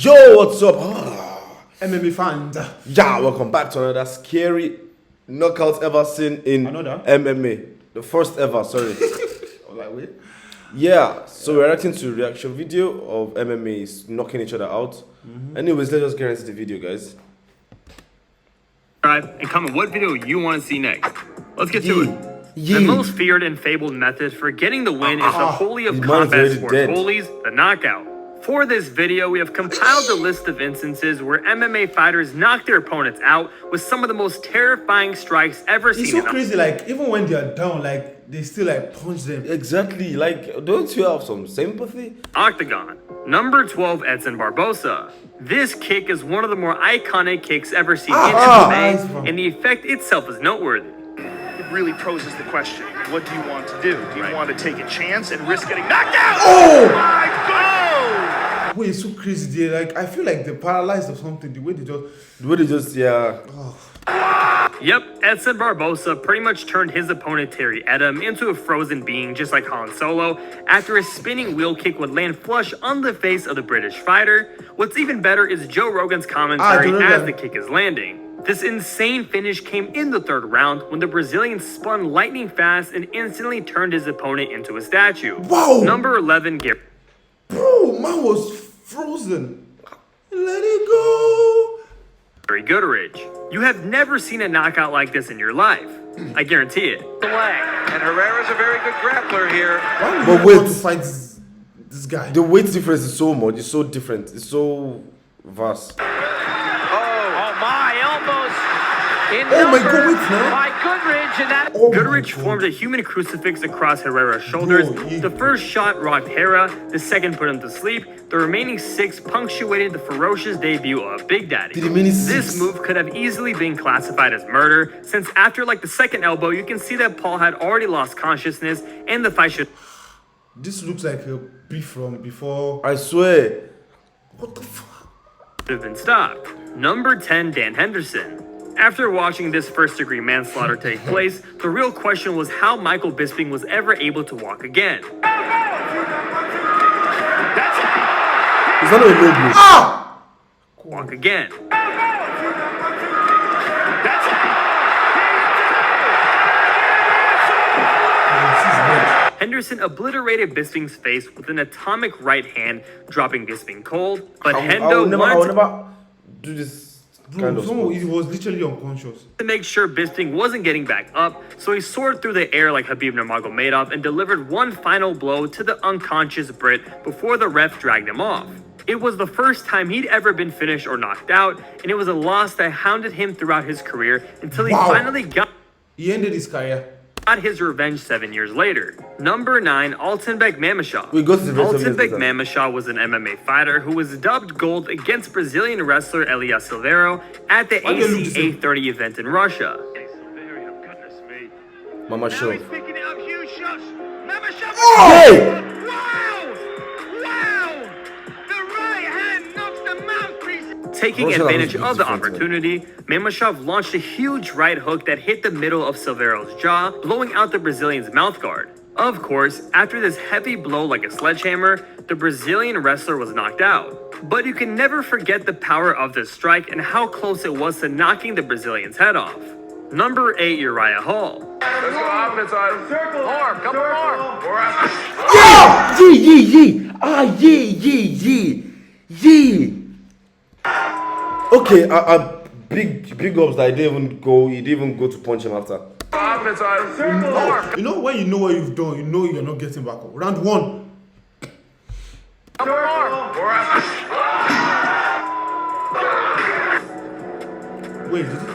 Yo, what's up? MMA fans. Yeah, welcome back to another scary knockout ever seen in MMA. The first ever, sorry. Wait. Yeah, so we're reacting to a reaction video of MMAs knocking each other out. Anyways, let's just get into the video, guys. Subscribe and comment what video you want to see next. Let's get to it. The most feared and fabled method for getting the win is the holy of combat sports holies, the knockout. For this video, we have compiled a list of instances where MMA fighters knock their opponents out with some of the most terrifying strikes ever seen. It's so crazy, like, even when they are down, like, they still, like, punch them. Exactly, like, don't you have some sympathy? Octagon. Number 12, Edson Barbosa. This kick is one of the more iconic kicks ever seen in MMA, and the effect itself is noteworthy. It really poses the question, what do you want to do? Do you want to take a chance and risk getting knocked out? Oh! My God! Wait, it's so crazy. They, like, I feel like they're paralyzed or something. The way they just... yeah. Yep, Edson Barbosa pretty much turned his opponent Terry Edom into a frozen being just like Han Solo after a spinning wheel kick would land flush on the face of the British fighter. What's even better is Joe Rogan's commentary as the kick is landing. This insane finish came in the third round when the Brazilian spun lightning fast and instantly turned his opponent into a statue. Wow! Number 11, Bro, man was frozen. Let it go. Gary Goodrich. You have never seen a knockout like this in your life. I guarantee it. And Herrera's a very good grappler here. Why would you want to fight this guy? The weight difference is so much. It's so different. It's so vast. Oh my God, wait now. By Goodrich, and that Goodrich formed a human crucifix across Herrera's shoulders. The first shot rocked Herrera, the second put him to sleep. The remaining 6 punctuated the ferocious debut of Big Daddy. This move could have easily been classified as murder, since after like the second elbow, you can see that Paul had already lost consciousness and the fight should... This looks like a beef from before. I swear. What the fuck? ...have been stopped. Number 10, Dan Henderson. After watching this first-degree manslaughter take place, the real question was how Michael Bisping was ever able to walk again. It's not a low blow. Walk again. Henderson obliterated Bisping's face with an atomic right hand, dropping Bisping cold. But Hendo I will never do this. Bro, he was literally unconscious. To make sure Bisping wasn't getting back up, so he soared through the air like Khabib Nurmagomedov and delivered one final blow to the unconscious Brit before the ref dragged him off. It was the first time he'd ever been finished or knocked out, and it was a loss that hounded him throughout his career until he finally He ended his career. Got his revenge 7 years later. Number 9, Altenbek Mamashov. Altenbek Mamashov was an MMA fighter who was dubbed gold against Brazilian wrestler Elias Silveiro at the ACA 30 event in Russia. Mamashov. Hey! Wow! The right hand knocks the mouthpiece. Taking advantage of the opportunity, Mamashov launched a huge right hook that hit the middle of Silveiro's jaw, blowing out the Brazilian's mouthguard. Of course, after this heavy blow like a sledgehammer, the Brazilian wrestler was knocked out. But you can never forget the power of this strike and how close it was to knocking the Brazilian's head off. Number 8, Uriah Hall. Let's go offense on. Circle. More. Couple more. Yeah! Yee! Ah, yee! Okay, big ups that he didn't even go to punch him after. Offense on. Circle. More. You know when you know what you've done, you know you're not getting back up. Round 1. Couple more. Wait, did he?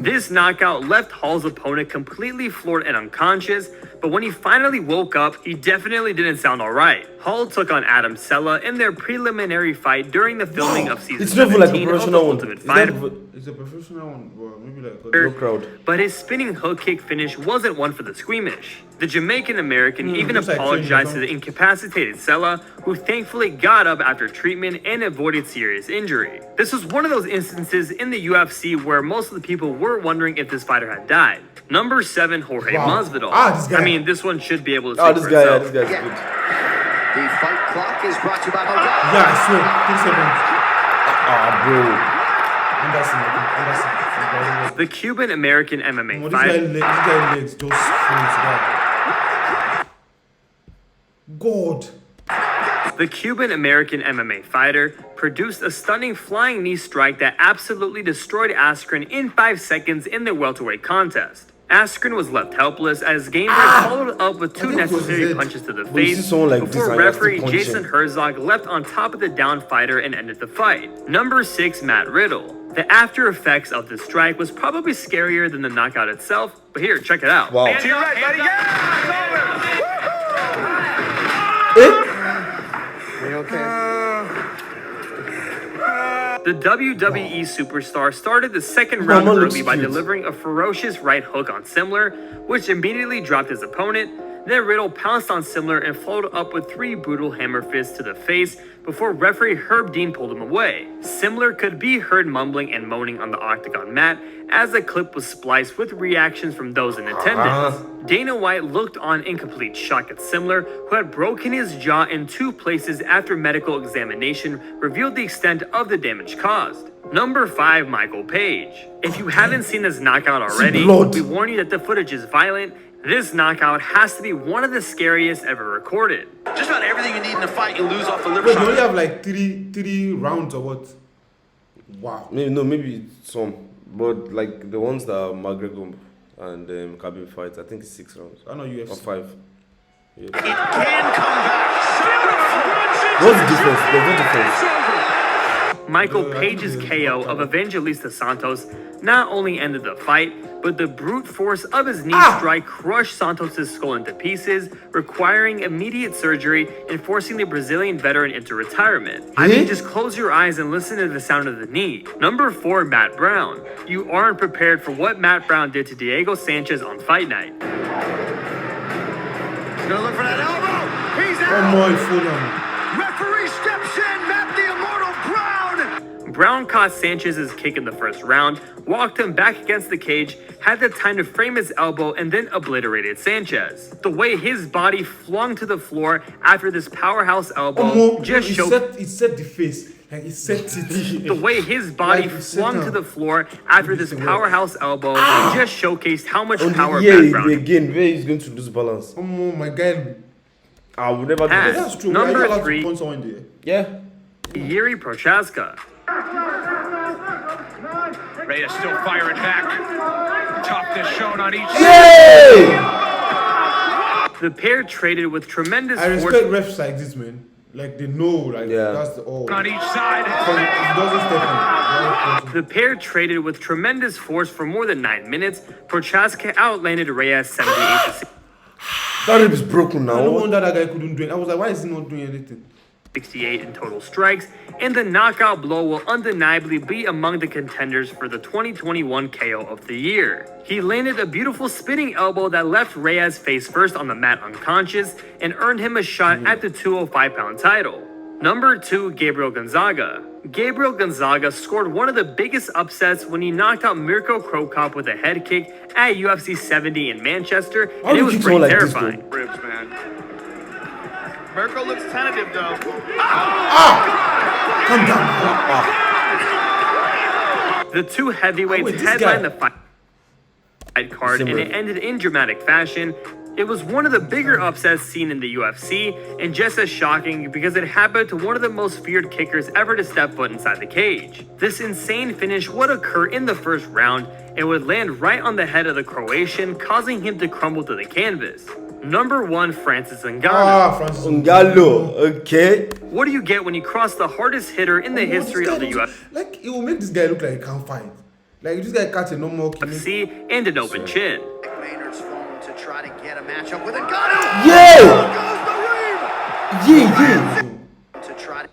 This knockout left Hall's opponent completely floored and unconscious, but when he finally woke up, he definitely didn't sound alright. Hall took on Adam Sella in their preliminary fight during the filming of season 17 of The Ultimate Fighter. It's a professional one, but maybe like no crowd. But his spinning hook kick finish wasn't one for the squeamish. The Jamaican-American even apologized to the incapacitated Sella, who thankfully got up after treatment and avoided serious injury. This was one of those instances in the UFC where most of the people were wondering if this fighter had died. Number 7, Jorge Masvidal. This guy. I mean, this one should be able to speak for itself. This guy's good. The fight clock is brought to you by Modelo. Yeah, I swear. 3 seconds. Anderson. The Cuban-American MMA This fighter. guy legs just that. God. The Cuban-American MMA fighter produced a stunning flying knee strike that absolutely destroyed Askren in 5 seconds in the welterweight contest. Askren was left helpless as Gamebreak followed up with 2 necessary punches to the you face see someone like before this and you have to referee punch Jason him. Herzog left on top of the downed fighter and ended the fight. Number 6, Matt Riddle. The after effects of the strike was probably scarier than the knockout itself, but here, check it out. Wow. To your right, buddy. Yeah! The WWE superstar started the second round Mama early looks by cute. delivering a ferocious right hook on Simler, which immediately dropped his opponent. Then Riddle pounced on Simler and followed up with 3 brutal hammer fists to the face before referee Herb Dean pulled him away. Simler could be heard mumbling and moaning on the octagon mat as the clip was spliced with reactions from those in attendance. Dana White looked on in complete shock at Simler, who had broken his jaw in 2 places after medical examination revealed the extent of the damage caused. Number 5, Michael Page. If you haven't seen this knockout already, blood. we warn you that the footage is violent. This knockout has to be one of the scariest ever recorded. Just about everything you need in a fight, you lose off the liver Wait, you shot. only have like three rounds or what? Wow. Maybe some, but like the ones that McGregor and Khabib fight, I think it's 6 rounds I know or UFC. 5. Yeah. It can come back. What's the difference? There's no difference. Michael Page's KO of Evangelista Santos not only ended the fight, but the brute force of his knee strike crushed Santos' skull into pieces, requiring immediate surgery and forcing the Brazilian veteran into retirement. I mean, just close your eyes and listen to the sound of the knee. Number 4, Matt Brown. You aren't prepared for what Matt Brown did to Diego Sanchez on fight night. Gonna look for that elbow. He's Oh out. my, hold on. Referee steps in. Matt the Immortal Brown. Brown caught Sanchez's kick in the first round, walked him back against the cage, had the time to frame his elbow, and then obliterated Sanchez. The way his body flung to the floor after this powerhouse elbow just showed. It set the face. Like it set it. The way his body Like, sit flung down. to the floor after this powerhouse elbow just showcased how much power Yeah, Matt Brown again, where he's going to lose balance. Oh my God. I would never do Has. that. That's true. Number Are you allowed 3. to punch someone there? Yeah. Yuri Prochaska. Reyes still firing back. Toughness shown on each side. Yay! The pair traded with tremendous I force. respect refs like this, man. Like they know, like Yeah. that's the all. On each side. It doesn't step in. The pair traded with tremendous force for more than 9 minutes. Prochaska outlanded Reyes 78-68 That rib is broken No now. wonder that guy couldn't do it. I was like, why is he not doing anything? in total strikes, and the knockout blow will undeniably be among the contenders for the 2021 KO of the year. He landed a beautiful spinning elbow that left Reyes face first on the mat unconscious and earned him a shot at the 205-pound title. Number 2, Gabriel Gonzaga. Gabriel Gonzaga scored one of the biggest upsets when he knocked out Mirko Krokop with a head kick at UFC 70 in Manchester, How and did it was you pretty throw like this, terrifying. Ribs, man. Mirko looks tentative, though. Calm down. The 2 heavyweights wait, this headlined guy- the fight card, and Similar. it ended in dramatic fashion. It was one of the bigger upsets seen in the UFC, and just as shocking because it happened to one of the most feared kickers ever to step foot inside the cage. This insane finish would occur in the first round and would land right on the head of the Croatian, causing him to crumble to the canvas. Number 1, Francis Ngannou. Francis. Ungalo, okay. What do you get when you cross the hardest hitter in the history of the Like, it will make this guy look like he can't fight. Like, this guy catch a normal killing. UFC and an open chin. Maynard's phone to try to get a matchup with Ngannou. Yeah! Goes the Yeah. to try to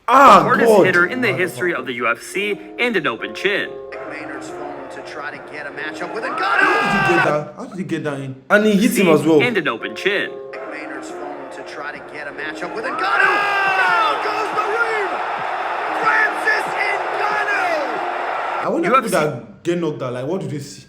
Hardest God. hitter in the history of the UFC and an open chin. Maynard's phone to try to get a matchup with How Ngannou. did he get that? How did he get that in? And he hit him as well. And an open chin. Maynard's phone to try to get a matchup with Ngannou. Down goes the ring. Francis Ngannou. I wonder You people have that get knocked out, like, what do they see?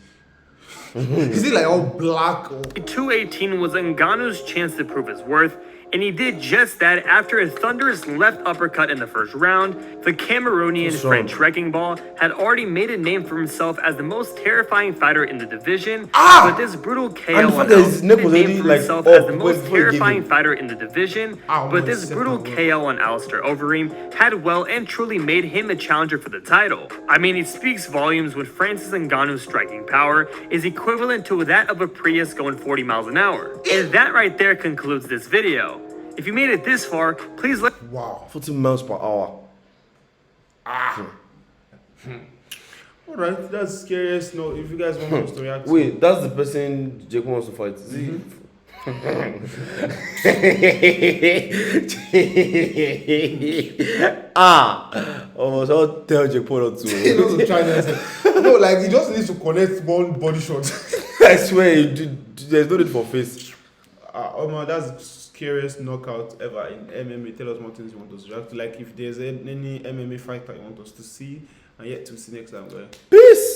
Is it like all black or... 218 was Ngannou's chance to prove his worth, And he did just that after a thunderous left uppercut in the first round. The Cameroonian French Wrecking Ball had already made a name for himself as the most terrifying fighter in the division, but this brutal KO on Alistair made a name for himself as the most terrifying fighter in the division, but this brutal KO on Alistair Overeem had well and truly made him a challenger for the title. I mean, it speaks volumes when Francis Ngannou's striking power is equivalent to that of a Prius going 40 miles an hour. And that right there concludes this video. If you made it this far, please let— Wow. 40 miles per hour. Alright, that's scariest. No, if you guys want us to react. Wait, that's the person Jake wants to fight. Is he? Oh, so tell Jake Paul not to. He doesn't try that. No, like he just needs to connect one body shot. I swear, there's no need for face. Omar, that's the scariest knockout ever in MMA. Tell us more things you want us to react to. Like if there's any MMA fighter you want us to see and yet to see next time, guys. Peace.